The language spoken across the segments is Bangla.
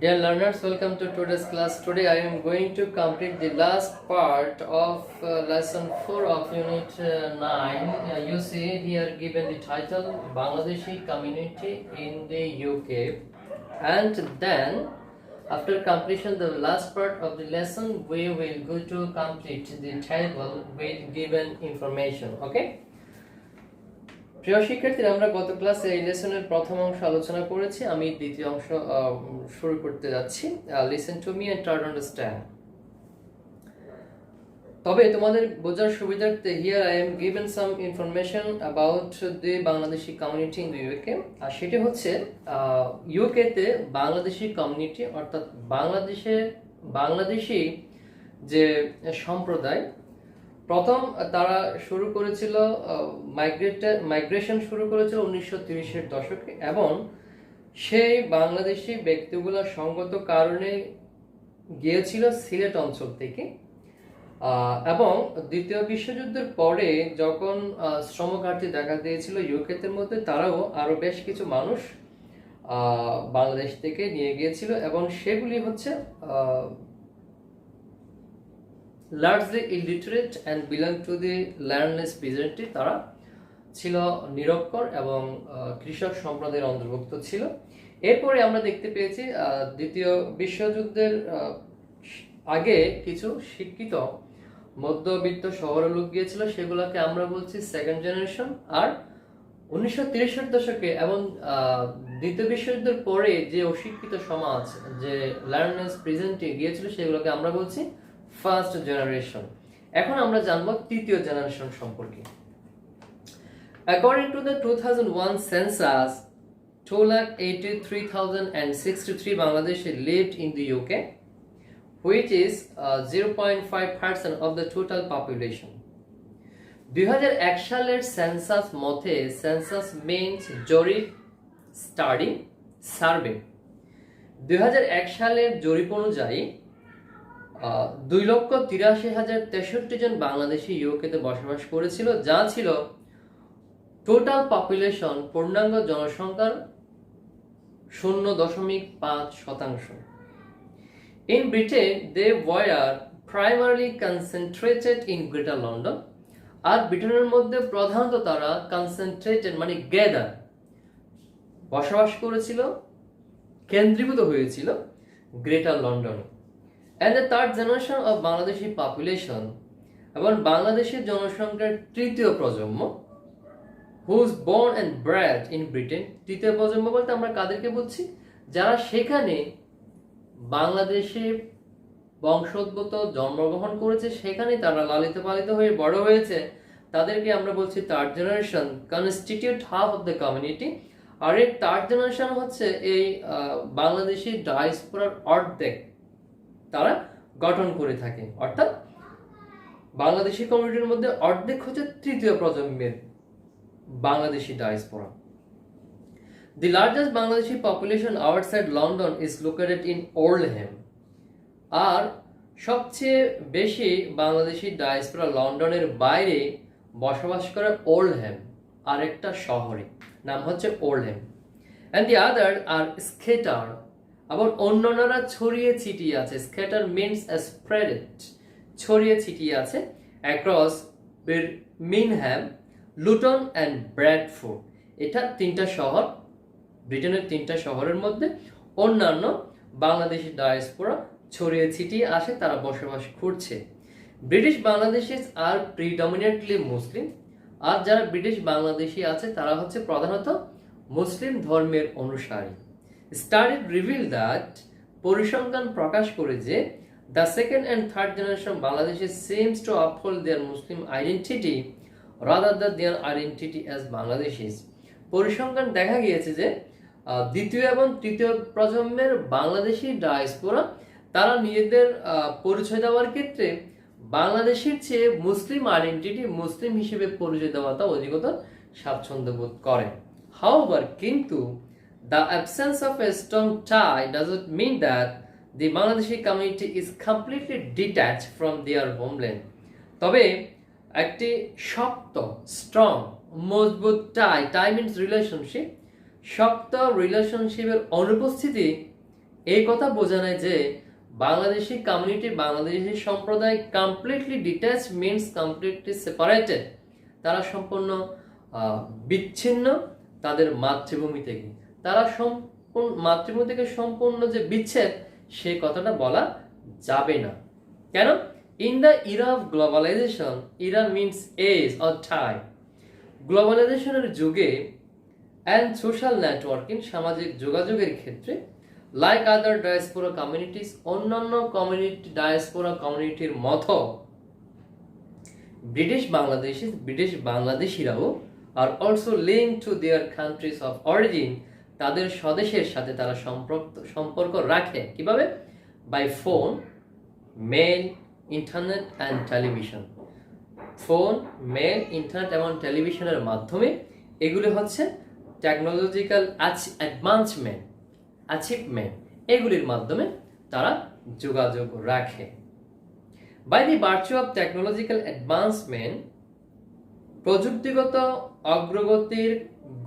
Dear learners, welcome to today's class. Today I am going to complete the last part of lesson 4 of unit 9. You see here given the title Bangladeshi Community in the UK. And then after completion the last part of the lesson, we will go to complete the table with given information. Okay? প্রিয় শিক্ষার্থীরা, আমরা গত ক্লাসে এই লেসনের প্রথম অংশ আলোচনা করেছি। আমি দ্বিতীয় অংশ শুরু করতে যাচ্ছি। Listen to me and try to understand. তবে তোমাদের বোঝার সুবিধার্থে here I am given some information about the Bangladeshi community in the UK. আর সেটি হচ্ছে ইউকেতে বাংলাদেশি কমিউনিটি অর্থাৎ বাংলাদেশি যে সম্প্রদায়, প্রথম তারা শুরু করেছিল মাইগ্রেশন শুরু করেছিল 1930-এর দশকে, এবং সেই বাংলাদেশি ব্যক্তিগুলো সঙ্গত কারণে গিয়েছিল সিলেট অঞ্চল থেকে। এবং দ্বিতীয় বিশ্বযুদ্ধের পরে যখন শ্রম ঘাটতি দেখা দিয়েছিল ইউকেতে মধ্যে, তারাও আরো বেশ কিছু মানুষ বাংলাদেশ থেকে নিয়ে গিয়েছিল, এবং সেগুলি হচ্ছে largely illiterate and belong to the landless peasantry। তারা ছিল নিরক্ষর এবং কৃষক সম্প্রদায়ের অন্তর্ভুক্ত ছিল। এরপরে আমরা দেখতে পেয়েছি দ্বিতীয় বিশ্বযুদ্ধের আগে কিছু শিক্ষিত মধ্যবিত্ত শহরে লোক গিয়েছিল, সেগুলোকে আমরা বলছি সেকেন্ড জেনারেশন। আর 1930-এর দশকে এবং দ্বিতীয় বিশ্বযুদ্ধের পরে যে অশিক্ষিত সমাজ, যে ল্যান্ডলেস পিজেন্ট্রি গিয়েছিল, সেগুলোকে আমরা বলছি ফার্স্ট জেনারেশন। এখন আমরা জানবো তৃতীয় জেনারেশন সম্পর্কে। According to the 2001 census, 2,83,063 Bangladeshi lived in the UK, which is 0.5% of the total population. 2001 সালের সেন্সাস মতে, সেন্সাস মিন্স জরিপ, স্টাডি, সার্ভে। 2001 সালের জরিপ অনুযায়ী 2,83,063 জন বাংলাদেশি ইউকেতে বসবাস করেছিল, যা ছিল টোটাল পপুলেশন পূর্ণাঙ্গ জনসংখ্যার 0.5%। In Britain, they were primarily concentrated in Greater London। আর ব্রিটেনের মধ্যে প্রধানত তারা কনসেন্ট্রেটেড মানে গ্যাদার বসবাস করেছিল, কেন্দ্রীভূত হয়েছিল গ্রেটার লন্ডনে। And the third generation of Bangladeshi population, এবং বাংলাদেশের জনসংখ্যার তৃতীয় প্রজন্ম, who was born and bred in Britain। তৃতীয় প্রজন্ম বলতে আমরা কাদেরকে বলছি? যারা সেখানে বাংলাদেশে বংশোদ্ভূত জন্মগ্রহণ করেছে, সেখানে তারা লালিত পালিত হয়ে বড় হয়েছে, তাদেরকে আমরা বলছি third generation, constitute half of the community. আর এই থার্ড জেনারেশন হচ্ছে এই বাংলাদেশি ডায়াসপোরার অর্ধেক তারা গঠন করে থাকে, অর্থাৎ বাংলাদেশি কমিউনিটির মধ্যে অর্ধেক হচ্ছে তৃতীয় প্রজন্মের Bangladeshi diaspora. The largest Bangladeshi population outside London is located in Oldham। আর সবচেয়ে বেশি বাংলাদেশি ডায়াসপোরা লন্ডনের বাইরে বসবাস করে ওল্ডহ্যাম, আরেকটা শহরে, নাম হচ্ছে Oldham. And the other are scattered। আবার অন্যরা ছড়িয়ে ছিটিয়ে আছে। স্ক্যাটার মিনস স্প্রেডেড, ছড়িয়ে ছিটিয়ে আছে অ্যাক্রস মিনহ্যাম, লুটন অ্যান্ড ব্র্যাডফোর্ড। এটা তিনটা শহর, ব্রিটেনের তিনটা শহরের মধ্যে অন্যান্য বাংলাদেশি ডায়াসপোরা ছড়িয়ে ছিটিয়ে আসে, তারা বসবাস করছে। ব্রিটিশ বাংলাদেশিস আর প্রিডমিনেন্টলি মুসলিম। আর যারা ব্রিটিশ বাংলাদেশি আছে তারা হচ্ছে প্রধানত মুসলিম ধর্মের অনুসারী। Study reveal that পরিসংখ্যান প্রকাশ করে যে the second and third generation Bangladeshi seems to uphold their Muslim identity rather than their identity as Bangladeshis। পরিসংখ্যান দেখা গিয়েছে যে দ্বিতীয় এবং তৃতীয় প্রজন্মের বাংলাদেশি ডায়াসপোরা তারা নিজেদের পরিচয় দেওয়ার ক্ষেত্রে বাংলাদেশের চেয়ে মুসলিম আইডেন্টিটি, মুসলিম হিসেবে পরিচয় দেওয়াটা অধিকতর স্বাচ্ছন্দ্য বোধ করে। However, কিন্তু the absence of a strong tie doesn't mean that the Bangladeshi community is completely detached from their homeland। তবে একটি শক্ত, স্ট্রং, মজবুত টাই, টাই মিনস রিলেশনশিপ, শক্ত রিলেশনশিপের অনুপস্থিতি এই কথা বোঝায় যে বাংলাদেশি কমিউনিটি, বাংলাদেশি সম্প্রদায় completely detach means completely separated, তারা সম্পূর্ণ বিচ্ছিন্ন তাদের মাতৃভূমি থেকে, তারা সম্পূর্ণ মাতৃভূমি থেকে সম্পূর্ণ যে বিচ্ছেদ, সেই কথাটা বলা যাবে না। কেন? In the era of globalization, era means age or time, গ্লোবালাইজেশনের যুগে অ্যান্ড সোশ্যাল নেটওয়ার্কিং, সামাজিক যোগাযোগের ক্ষেত্রে, লাইক আদার ডায়াসপোরা কমিউনিটিস, অন্যান্য কমিউনিটি ডায়াসপোরা কমিউনিটির মতো ব্রিটিশ বাংলাদেশিরাও আর also link to their countries of origin, তাদের স্বদেশের সাথে তারা সম্পর্ক রাখে কিভাবে? By phone, mail, internet and television. Phone, mail, internet এবং টেলিভিশনের মাধ্যমে, এগুলি হচ্ছে টেকনোলজিক্যাল অ্যাচিভমেন্ট, এগুলির মাধ্যমে তারা যোগাযোগ রাখে। By the virtue of technological advancement, প্রযুক্তিগত অগ্রগতির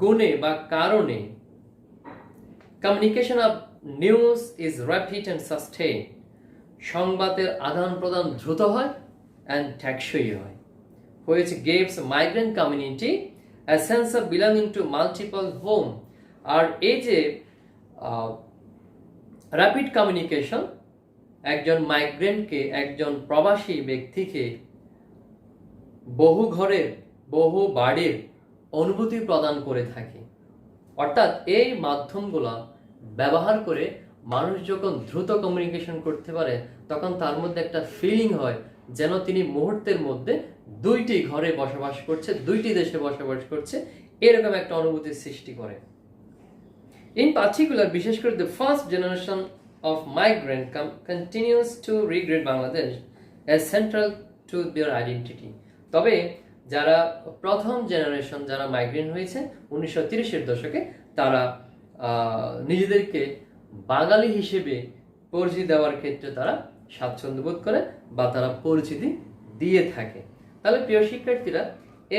গুণে বা কারণে, communication of news is rapid and sustain, সংবাদের আদান প্রদান দ্রুত হয় অ্যান্ড টেকসই হয়, which gives migrant community a sense of belonging to multiple home। আর এই যে র্যাপিড কমিউনিকেশন একজন মাইগ্রেন্টকে, একজন প্রবাসী ব্যক্তিকে বহু ঘরের, বহু বাড়ির অনুভূতি প্রদান করে থাকে। অর্থাৎ এই মাধ্যমগুলা ব্যবহার করে মানুষ যখন দ্রুত কমিউনিকেশন করতে পারে, তখন তার মধ্যে একটা ফিলিং হয় যেন তিনি মুহূর্তের মধ্যে দুইটি ঘরে বসবাস করছে, দুইটি দেশে বসবাস করছে, এরকম একটা অনুভূতির সৃষ্টি করে। ইন পার্টিকুলার, বিশেষ করে the first generation of migrant continues to regret Bangladesh as central to their identity. তবে যারা প্রথম জেনারেশন, যারা মাইগ্রেন্ট হয়েছে 1930-এর দশকে, তারা নিজেদেরকে বাঙালি হিসেবে পরিচিতি দেওয়ার ক্ষেত্রে তারা স্বাচ্ছন্দ্য বোধ করে বা তারা পরিচিতি দিয়ে থাকে। তাহলে প্রিয় শিক্ষার্থীরা,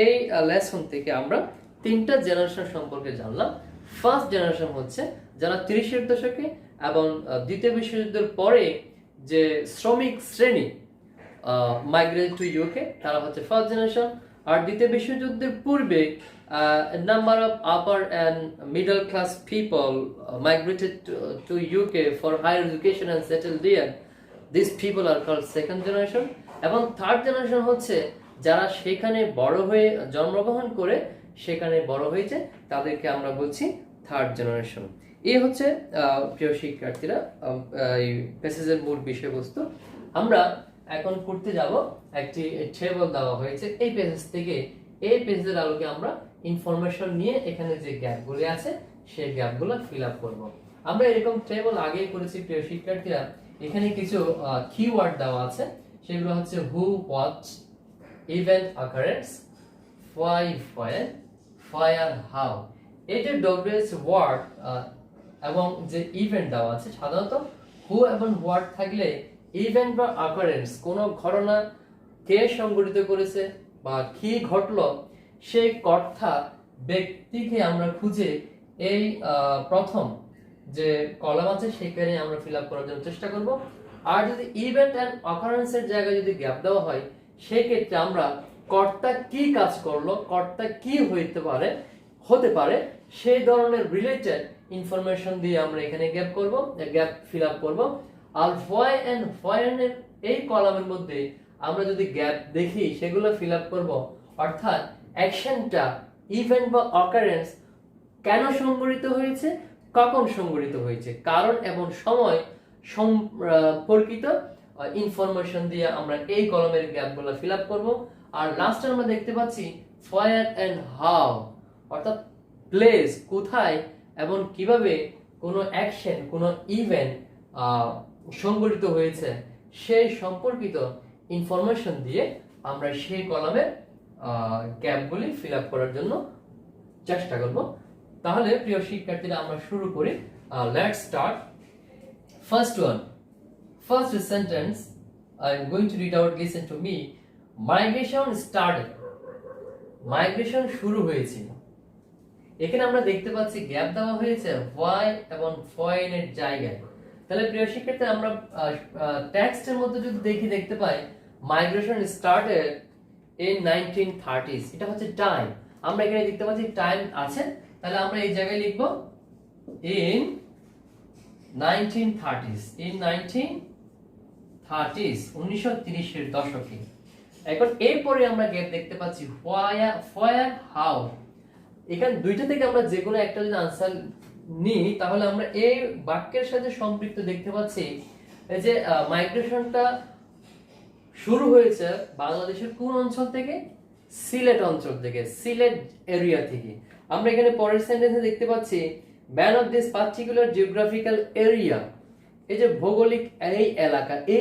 এই লেসন থেকে আমরা তিনটা জেনারেশন সম্পর্কে জানলাম। ফার্স্ট জেনারেশন হচ্ছে যারা 30-এর দশকে এবং দ্বিতীয় বিশ্বযুদ্ধের পরে যে শ্রমিক শ্রেণী মাইগ্রেট টু ইউকে, তারা হচ্ছে ফার্স্ট জেনারেশন। আর দ্বিতীয় বিশ্বযুদ্ধের পূর্বে number of upper and middle class people migrated to UK for higher education and settled there. These people are called second generation. এবং থার্ড জেনারেশন হচ্ছে যারা সেখানে বড় হয়ে, জন্মগ্রহণ করে সেখানে বড় হয়েছে, তাদেরকে আমরা বলছি থার্ড জেনারেশন। এই হচ্ছে প্রিয় শিক্ষার্থীরা এই প্যাসেজের মূল বিষয়বস্তু। আমরা এখন করতে যাব একটি টেবল দেওয়া হয়েছে এই পেজ থেকে। এই পেজের আলোকে আমরা ইনফরমেশন নিয়ে এখানে যে গ্যাপগুলো আছে সেই গ্যাপগুলো ফিল আপ করব। আমরা এরকম টেবল আগেই করেছি প্রিয় শিক্ষার্থীরা। এখানে কিছু কিওয়ার্ড দেওয়া আছে, সেগুলো হচ্ছে who, what, event, occurrence, why, when, fire, how. এই যে ডব্লিউএস ওয়ার্ড এবং যে ইভেন্ট দেওয়া আছে, সাধারণত হু এবং হোয়াট থাকলে ইভেন্ট বা অকারেন্স, কোনো ঘটনা কে সংঘটিত করেছে বা কি ঘটলো, সেই কর্তা ব্যক্তিকে আমরা খুঁজে এই প্রথম যে কলাম আছে সেখানে আমরা ফিল আপ করার জন্য চেষ্টা করব। আর যদি ইভেন্ট অ্যান্ড অকারেন্সের জায়গায় যদি গ্যাপ দেওয়া হয়, সেই ক্ষেত্রে আমরা কর্তা কি কাজ করলো, কর্তা কি হতে পারে সেই ধরনের রিলেটেড ইনফরমেশন দিয়ে আমরা এখানে গ্যাপ ফিল আপ করব। আর হোয়াই এন্ড হোয়েনের এই কলামের মধ্যে আমরা যদি গ্যাপ দেখি, সেগুলো ফিল আপ করব। অর্থাৎ অ্যাকশনটা, ইভেন্ট বা অকারেন্স কেন সংঘটিত হয়েছে, কখন সংঘটিত হয়েছে, কারণ এবং সময় সম্পর্কিত ইনফরমেশন দিয়ে আমরা এই কলামের গ্যাপগুলো ফিল আপ করব। আর লাস্টে আমরা দেখতে পাচ্ছি ফায়ার এন্ড হাউ, অর্থাৎ প্লেস, কোথায় এবং কিভাবে কোনো অ্যাকশন, কোনো ইভেন্ট সংঘটিত হয়েছে সেই সম্পর্কিত ইনফরমেশন দিয়ে আমরা সেই কলামের গ্যাপগুলি ফিল আপ করার জন্য চেষ্টা করব। তাহলে প্রিয় শিক্ষার্থীরা, আমরা শুরু করি। Let's start. First one, first sentence I am going to read out, listen to me. Migration started, migration শুরু হয়েছিল। এখানে আমরা দেখতে পাচ্ছি গ্যাপ দেওয়া হয়েছে হোয়াই এবং ফয়েনের জায়গায়। তাহলে প্রিয় শিক্ষার্থী আমরা টেক্সটের মধ্যে যদি দেখতে পাই মাইগ্রেশন স্টার্টেড ইন 1930s, এটা হচ্ছে টাইম। আমরা এখানে দেখতে পাচ্ছি টাইম আছে, তাহলে আমরা এই জায়গায় লিখব ইন 1930s, ইন 1930s, 1930 এর দশকে। এখন এরপরে আমরা গ্যাপ দেখতে পাচ্ছি হোয়ার হাউ। এখানে দুইটা থেকে আমরা যে কোনো একটা যদি আনসার নিই তাহলে আমরা এই বাক্যের সাথে সম্পৃক্ত দেখতে পাচ্ছি যে মাইগ্রেশনটা শুরু হয়েছে বাংলাদেশের কোন অঞ্চল থেকে? সিলেট অঞ্চল থেকে, সিলেট এরিয়া থেকে। আমরা এখানে পরের সেন্টেন্সে দেখতে পাচ্ছি man of this particular geographical area, এই যে ভৌগোলিক এই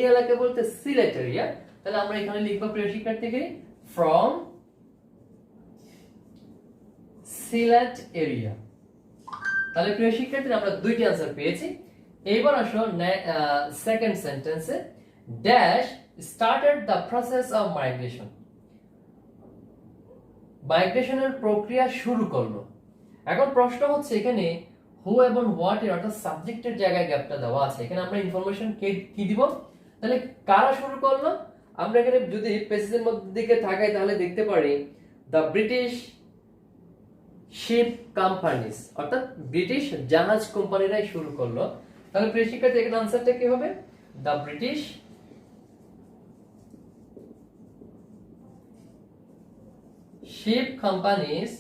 এলাকা বলতে সিলেট এরিয়া। তাহলে আমরা এখানে লিখবো প্রিয় শিক্ষার্থীকে ফ্রম সিলেট এরিয়া। তাহলে প্রিয় শিক্ষার্থীরা আমরা দুইটি আনসার পেয়েছি। এবার আসো সেকেন্ড সেন্টেন্সে, dash started the process of migration, মাইগ্রেশনের প্রক্রিয়া শুরু করলো। এখন প্রশ্ন হচ্ছে এখানে হু এবং হোয়াট এর অর্থাৎ সাবজেক্টের জায়গায় গ্যাপটা দেওয়া আছে, এখানে আমরা ইনফরমেশন কি দিব? তাহলে কারা শুরু করলো? আমরা এখানে যদি পেজের মধ্যে দিকে তাকাই তাহলে দেখতে পারি দ্য ব্রিটিশ শিপ কোম্পানিজ, অর্থাৎ ব্রিটিশ জাহাজ কোম্পানিরাই শুরু করলো। তাহলে প্রিয় শিক্ষার্থী এখানে আনসারটা কি হবে? The British ship companies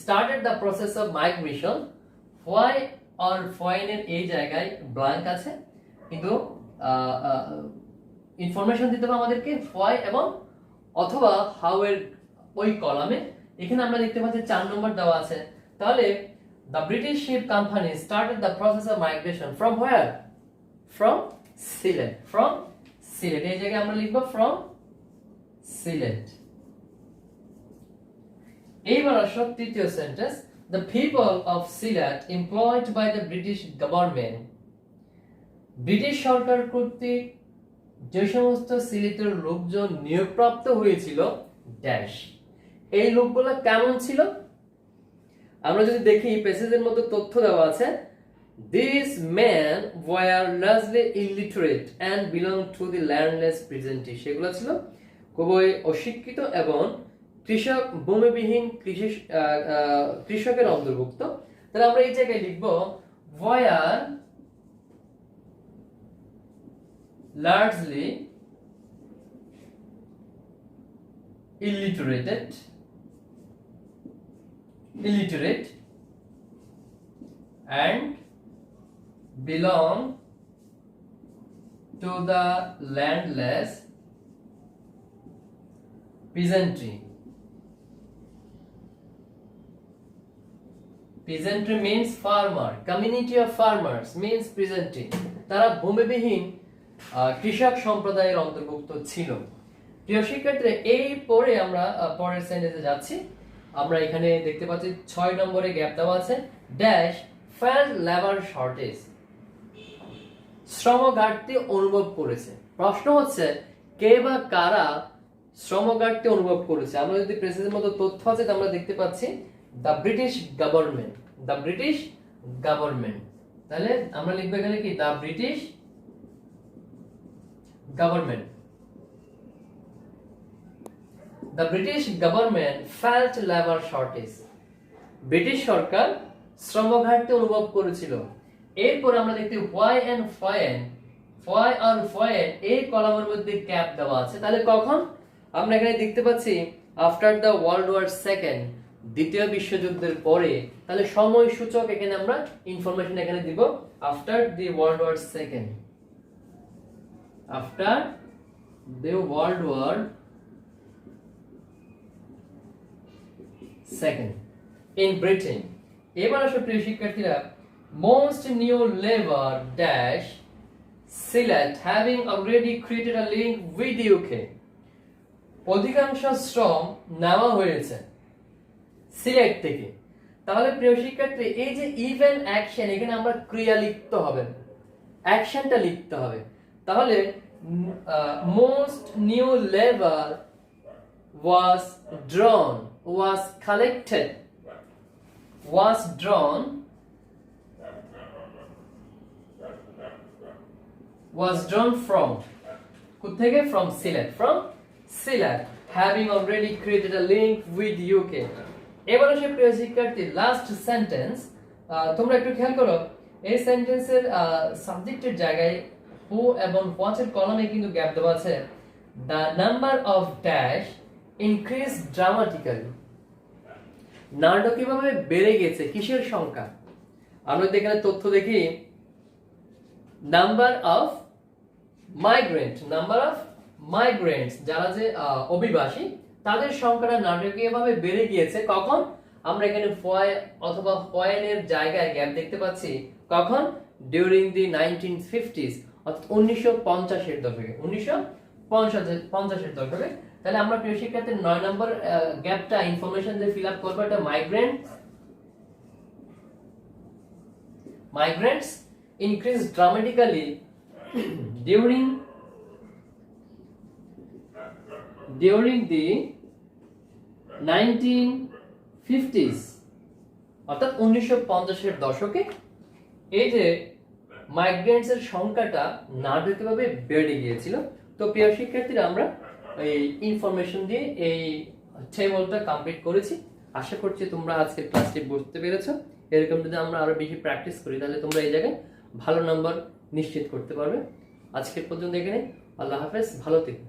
started the process of migration. why or when এর এই জায়গায় ব্ল্যাঙ্ক আছে, কিন্তু ইনফরমেশন দিতে হবে আমাদেরকে why এবং অথবা how এর ওই কলামে। এখানে আমরা দেখতে পাচ্ছি 4 নম্বর দেওয়া আছে। তাহলে the British ship company started the process of migration from where? from Sylhet, from Sylhet। এই জায়গায় আমরা লিখব from Sylhet। এইবার আসো তৃতীয় sentence, the people of Sylhet employed by the British government, British সরকার কর্তৃক যে সমস্ত সিলেটের লোকজন নিয়োগপ্রাপ্ত হয়েছিল ড্যাশ, এই লোকগুলো কেমন ছিল? আমরা যদি দেখি প্যাসেজের মধ্যে তথ্য দেওয়া আছে, these men were largely illiterate and belonged to the landless peasantry, সেগুলো ছিল খুবই অশিক্ষিত এবং কৃষক ভূমিবিহীন কৃষকের অন্তর্ভুক্ত। তাহলে আমরা এই জায়গায় লিখব were largely illiterate and belong to the landless peasantry. Peasantry means farmer, community of farmers means peasantry, তারা ভূমিবিহীন কৃষক সম্প্রদায়ের অন্তর্ভুক্ত ছিল। প্রিয় শিক্ষার্থীরা এই পরে আমরা পরের সেন্টেন্সে যাচ্ছি। আমরা এখানে দেখতে পাচ্ছি 6 নম্বরে গ্যাপ দেওয়া আছে, ড্যাশ felt labor shortage, শ্রম ঘাটতি অনুভব করেছে। প্রশ্ন হচ্ছে কে বা কারা শ্রম ঘাটতি অনুভব করেছে? আমরা যদি প্রেসেজের মতো তথ্য আছে আমরা দেখতে পাচ্ছি the British government, the British government। তাহলে আমরা লিখব এখানে কি the British government, the British government felt labor shortage, British সরকার শ্রম ঘাটতি অনুভব করেছিল। এরপর আমরা দেখতে why and why or when এই কলামের মধ্যে গ্যাপ দেওয়া আছে। তাহলে কখন? আমরা এখানে দেখতে পাচ্ছি after the world war second, দ্বিতীয় বিশ্বযুদ্ধের পরে। তাহলে সময় সূচক এখানে আমরা ইনফরমেশন এখানে দিব after the world war second, after the world war second in Britain. এবার আসলে প্রিয় শিক্ষার্থীরা, most new labor dash Sylhet having already created a link with the UK, অধিকাংশ শ্রম নেওয়া হয়েছে সিলেট থেকে। তাহলে প্রিয় শিক্ষার্থী এই যে ইভেন অ্যাকশন, এখানে আমরা ক্রিয়া লিখতে হবে, অ্যাকশনটা লিখতে হবে। তাহলে most new labor was drawn, was collected, was drawn was drawn from কোত্থেকে from Sylhet having already created a link with UK এবার আসে প্রিয় শিক্ষার্থী লাস্ট সেন্টেন্স তোমরা একটু খেয়াল করো এই সেন্টেন্সের সাবজেক্টের জায়গায় who এবং what এর কলামে কিন্তু গ্যাপ দেওয়া আছে the number of dash increased dramatically নাটক কিভাবে বেড়ে গেছে কিসের সংখ্যা আমরা এখানে তথ্য দেখি নাম্বার অফ মাইগ্রেন্টস যারা যে অভিবাসী তাদের সংখ্যাটা নাটকীয়ভাবে বেড়ে গিয়েছে কখন আমরা এখানে ফয় অথবা ফয়েনের জায়গায় গ্যাপ দেখতে পাচ্ছি কখন ডিউরিং দি 1950s অর্থাৎ 1950 এর দশকে 1950 এর দশকে তাহলে আমরা প্রিয় শিক্ষার্থীর 9 নম্বর গ্যাপটা ইনফরমেশন দিয়ে ফিল আপ করব এটা migrants increased dramatically during the 1950s অর্থাৎ 1950 এর দশকে এই যে মাইগ্রেন্টস এর সংখ্যাটা নাটকীয়ভাবে বেড়ে গিয়েছিল তো প্রিয় শিক্ষার্থীরা আমরা এই ইনফরমেশন দিয়ে এই টেবলটা কমপ্লিট করেছি আশা করছি তোমরা আজকের ক্লাসটি বুঝতে পেরেছো এরকম যদি আমরা আরো বেশি প্র্যাকটিস করি তাহলে তোমরা এই জায়গায় ভালো নাম্বার নিশ্চিত করতে পারবে আজকের পর্যন্ত এখানে আল্লাহ হাফেজ ভালো থেকো